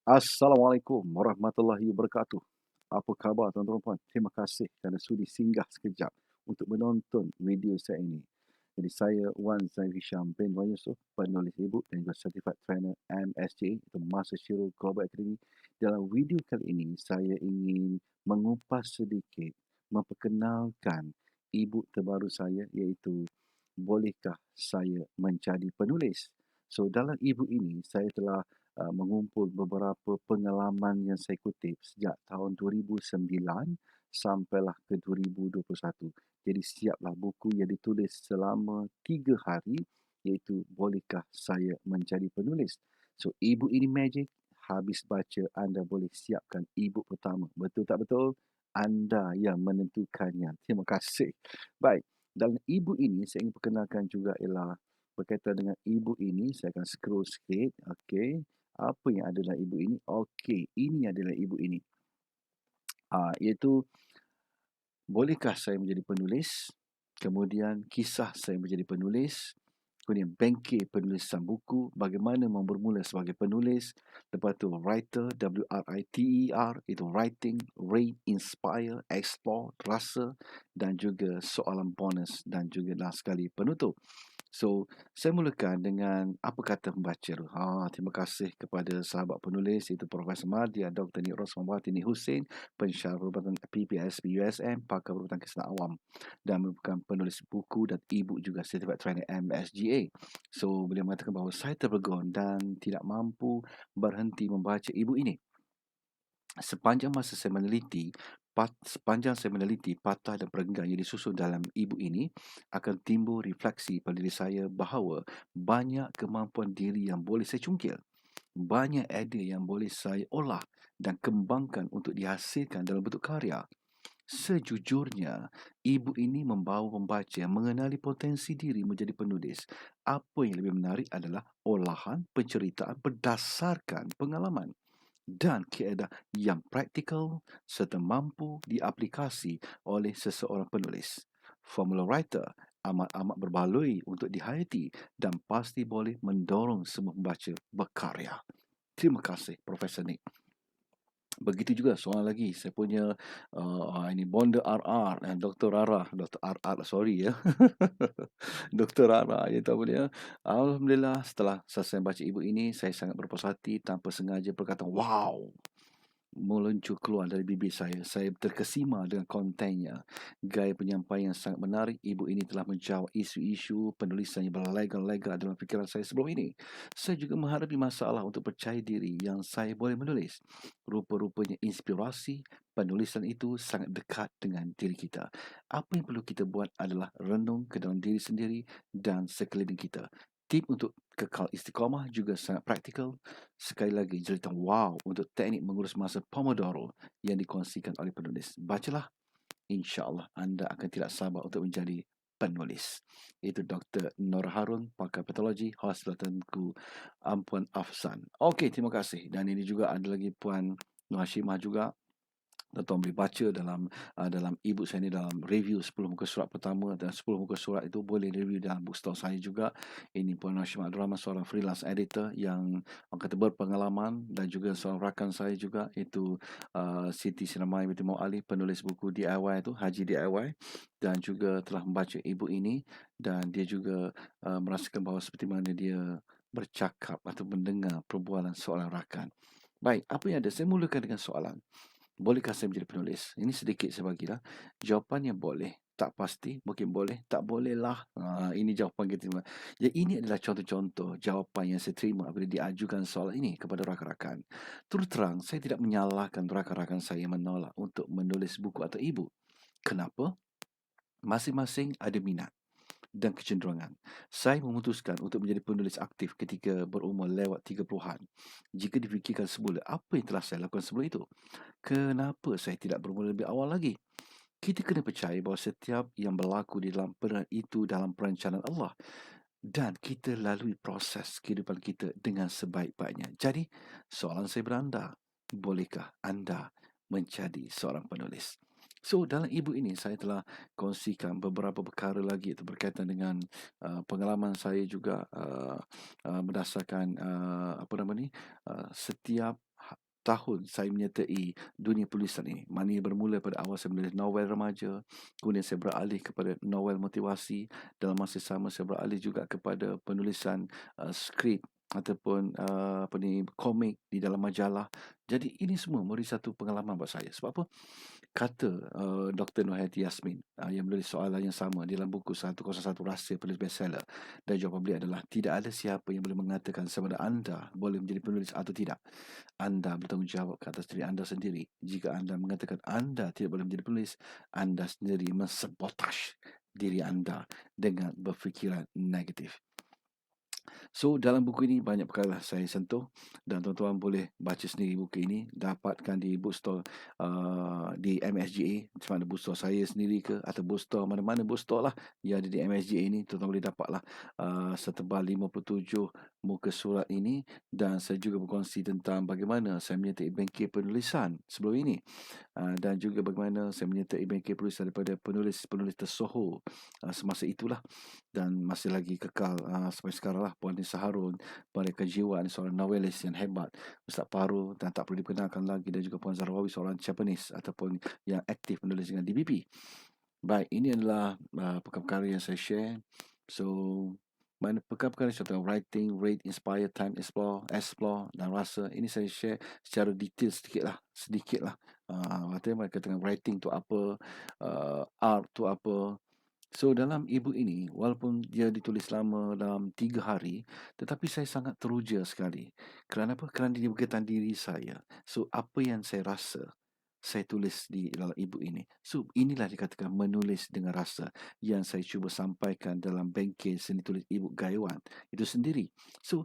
Assalamualaikum warahmatullahi wabarakatuh. Apa khabar tuan-tuan dan puan? Terima kasih kerana sudi singgah sekejap untuk menonton video saya ini. Jadi saya Wan Zain Hisham bin Wan Yusof, penulis e-book dan juga Certified Trainer MSJ, itu Master Shiro Global Academy. Dalam video kali ini, saya ingin mengupas sedikit, memperkenalkan e-book terbaru saya iaitu Bolehkah Saya Menjadi Penulis? So, dalam e-book ini, saya telah mengumpul beberapa pengalaman yang saya kutip sejak tahun 2009 sampailah ke 2021. Jadi siaplah buku yang ditulis selama 3 hari iaitu Bolehkah Saya Menjadi Penulis. So e-book ini magic. Habis baca anda boleh siapkan e-book pertama. Betul tak betul? Anda yang menentukannya. Terima kasih. Baik, dalam e-book ini saya ingin perkenalkan juga ialah berkaitan dengan e-book ini. Saya akan scroll sikit. Okey. Apa yang ada dalam e-book ini? Okey, ini adalah e-book ini. Iaitu Bolehkah Saya Menjadi Penulis? Kemudian kisah saya menjadi penulis. Kemudian bengkel penulisan buku, bagaimana bermula sebagai penulis. Lepas tu writer, W-R-I-T-E-R, itu writing, read, inspire, explore, rasa dan juga soalan bonus dan juga last sekali penutup. So, saya mulakan dengan apa kata pembaca tu. Terima kasih kepada sahabat penulis iaitu Profesor Madya, Dr. Nik Rosmawati Nik Hussein, pensyarah perubatan PPSB USM, pakar perubatan kesihatan awam dan merupakan penulis buku dan e-book juga Certified Trainer MSGA. So, beliau mengatakan bahawa saya terpegun dan tidak mampu berhenti membaca e-book ini. Sepanjang saya meneliti patah dan perenggan yang disusun dalam e-book ini, akan timbul refleksi pada diri saya bahawa banyak kemampuan diri yang boleh saya cungkil. Banyak idea yang boleh saya olah dan kembangkan untuk dihasilkan dalam bentuk karya. Sejujurnya, e-book ini membawa pembaca mengenali potensi diri menjadi penulis. Apa yang lebih menarik adalah olahan penceritaan berdasarkan pengalaman dan kaedah yang praktikal serta mampu diaplikasi oleh seseorang penulis. Formula writer amat-amat berbaloi untuk dihayati dan pasti boleh mendorong semua pembaca berkarya. Terima kasih, Profesor Nick. Begitu juga soalan lagi saya punya ini Bonda RR dan Dr. Rara, Dr. RR sorry ya. Dr. Rara ya tahu dia. Alhamdulillah setelah selesai baca ibu ini saya sangat berpuas hati tanpa sengaja berkata wow meluncur keluar dari bibir saya. Saya terkesima dengan kontennya. Gaya penyampaian yang sangat menarik. Ibu ini telah menjawab isu-isu penulisan yang berlega-lega dalam fikiran saya sebelum ini. Saya juga menghadapi masalah untuk percaya diri yang saya boleh menulis. Rupa-rupanya inspirasi penulisan itu sangat dekat dengan diri kita. Apa yang perlu kita buat adalah renung ke dalam diri sendiri dan sekeliling kita. Tip untuk kekal istiqamah juga sangat praktikal. Sekali lagi, jeritan wow untuk teknik mengurus masa Pomodoro yang dikongsikan oleh penulis. Bacalah, insya-Allah anda akan tidak sabar untuk menjadi penulis. Itu Dr. Nor Harun, pakar patologi, Hospital Tengku Ampuan Afsan. Okey, terima kasih. Dan ini juga ada lagi Puan Nur Hashimah juga. Tuan boleh baca dalam e-book saya ni dalam review 10 muka surat pertama dan 10 muka surat itu boleh review dalam bookstore saya juga. Ini Puan Hashim Abdul Rahman, seorang freelance editor yang orang kata berpengalaman dan juga seorang rakan saya juga itu Siti Sinamai binti Mau Ali, penulis buku DIY itu Haji DIY dan juga telah membaca e-book ini dan dia juga merasakan bahawa seperti mana dia bercakap atau mendengar perbualan seorang rakan. Baik, apa yang ada? Saya mulakan dengan soalan. Bolehkah saya menjadi penulis? Ini sedikit saya bagilah. Jawapannya boleh. Tak pasti, mungkin boleh. Tak bolehlah. Ini jawapan kita. Jadi ini adalah contoh-contoh jawapan yang saya terima apabila diajukan soalan ini kepada rakan-rakan. Terus terang, saya tidak menyalahkan rakan-rakan saya yang menolak untuk menulis buku atau e-book. Kenapa? Masing-masing ada minat dan kecenderungan. Saya memutuskan untuk menjadi penulis aktif ketika berumur lewat 30-an. Jika difikirkan semula, apa yang telah saya lakukan sebelum itu? Kenapa saya tidak bermula lebih awal lagi? Kita kena percaya bahawa setiap yang berlaku di dalam itu dalam perancangan Allah dan kita lalui proses kehidupan kita dengan sebaik-baiknya. Jadi, soalan saya beranda, bolehkah anda menjadi seorang penulis? So, dalam e-book ini saya telah kongsikan beberapa perkara lagi itu berkaitan dengan pengalaman saya juga berdasarkan apa nama ni setiap tahun saya menyertai dunia penulisan ini. Maknanya bermula pada awal saya menulis novel remaja, kemudian saya beralih kepada novel motivasi, dalam masa sama saya beralih juga kepada penulisan skrip ataupun komik di dalam majalah. Jadi ini semua memberi satu pengalaman buat saya. Sebab apa? Kata Dr. Nurhayati Yasmin yang menulis soalan yang sama dalam buku 101 Rahsia Penulis Bestseller, dan jawapan beliau adalah tidak ada siapa yang boleh mengatakan sama ada anda boleh menjadi penulis atau tidak. Anda bertanggungjawab ke atas diri anda sendiri. Jika anda mengatakan anda tidak boleh menjadi penulis, anda sendiri mensabotaj diri anda dengan berfikiran negatif. So, dalam buku ini banyak perkara saya sentuh, dan tuan-tuan boleh baca sendiri buku ini, dapatkan di bookstore di MSGA, sama ada bookstore saya sendiri ke atau bookstore mana-mana bookstore lah yang ada di MSGA ini. Tuan-tuan boleh dapatlah setebal 57 muka surat ini, dan saya juga berkongsi tentang bagaimana saya menyertai bengkel penulisan sebelum ini. Dan juga bagaimana saya menyertai bengkel penulisan daripada penulis-penulis tersohor semasa itulah, dan masih lagi kekal sampai sekarang lah. Puan Nisa Harun, Puan Kejiwan, seorang novelis yang hebat, Ustaz Paru dan tak perlu dikenalkan lagi, dan juga Puan Zarwawi, seorang Japanese ataupun yang aktif menulis dengan DBP. Baik, ini adalah perkara-perkara yang saya share. So, mana perkara-perkara tentang writing, read, inspire, time, explore dan rasa, ini saya share secara detail sedikit lah. Mereka tengah writing tu apa, art tu apa. So, dalam ibu ini, walaupun dia ditulis lama dalam 3 hari, tetapi saya sangat teruja sekali. Kerana apa? Kerana dia berkaitan diri saya. So, apa yang saya rasa, saya tulis di dalam ibu ini. So, inilah dikatakan menulis dengan rasa yang saya cuba sampaikan dalam bengkel seni tulis ibu Gaiwan itu sendiri. So,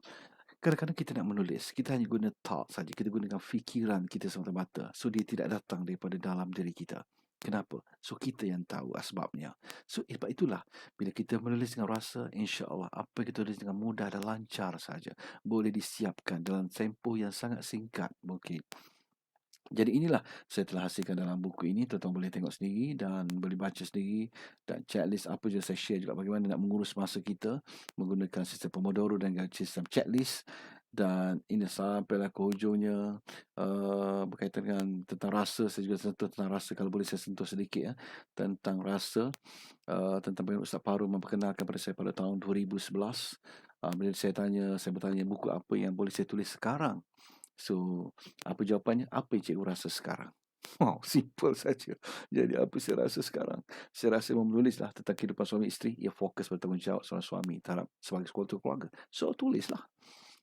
kadang-kadang kita nak menulis, kita hanya guna thought saja, kita gunakan fikiran kita semata-mata. So, dia tidak datang daripada dalam diri kita. Kenapa? So, kita yang tahu asbabnya. So, sebab itulah, bila kita menulis dengan rasa, insya-Allah apa yang kita tulis dengan mudah dan lancar saja. Boleh disiapkan dalam tempoh yang sangat singkat mungkin. Jadi inilah saya telah hasilkan dalam buku ini. Tuan-tuan boleh tengok sendiri dan boleh baca sendiri. Dan checklist apa je saya share juga bagaimana nak mengurus masa kita menggunakan sistem Pomodoro dan sistem checklist. Dan ini sampailah ke hujungnya berkaitan dengan tentang rasa. Saya juga sentuh tentang rasa, kalau boleh saya sentuh sedikit tentang rasa, tentang bagaimana Ustaz Paru memperkenalkan pada saya pada tahun 2011. Bila saya bertanya buku apa yang boleh saya tulis sekarang. So, apa jawapannya? Apa yang cikgu rasa sekarang? Wow, simple saja. Jadi apa saya rasa sekarang? Saya rasa menulislah tentang kehidupan suami isteri. Ia fokus bertanggungjawab seorang suami terhadap sebagai keluarga. So, tulislah.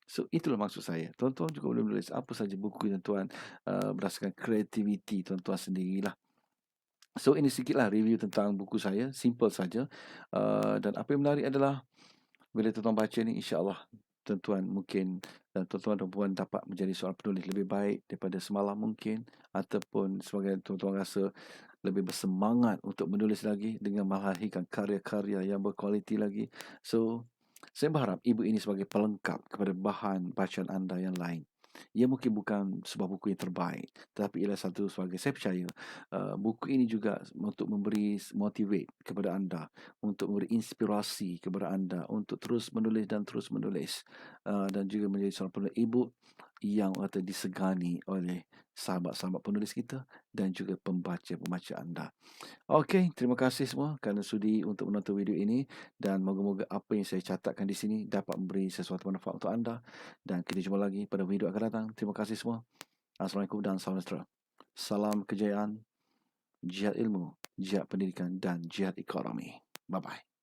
So, itulah maksud saya. Tuan-tuan juga boleh menulis apa saja buku yang tuan berdasarkan kreativiti tuan-tuan sendirilah. So, ini sikitlah review tentang buku saya. Simple saja. Dan apa yang menarik adalah bila tuan-tuan baca ni, insya-Allah tuan-tuan mungkin dan tuan-tuan dan puan dapat menjadi seorang penulis lebih baik daripada semalam mungkin, ataupun sebagai tuan-tuan rasa lebih bersemangat untuk menulis lagi dengan melahirkan karya-karya yang berkualiti lagi. So, saya berharap ibu ini sebagai pelengkap kepada bahan bacaan anda yang lain. Ia mungkin bukan sebuah buku yang terbaik, tetapi ialah satu sebagai saya percaya buku ini juga untuk memberi motivate kepada anda, untuk memberi inspirasi kepada anda untuk terus menulis dan terus menulis, dan juga menjadi seorang penulis ibu yang kata disegani oleh sahabat-sahabat penulis kita dan juga pembaca-pembaca anda. Okey, terima kasih semua kerana sudi untuk menonton video ini, dan moga-moga apa yang saya catatkan di sini dapat memberi sesuatu manfaat untuk anda, dan kita jumpa lagi pada video akan datang. Terima kasih semua. Assalamualaikum dan salam sejahtera. Salam kejayaan, jihad ilmu, jihad pendidikan dan jihad ekonomi. Bye-bye.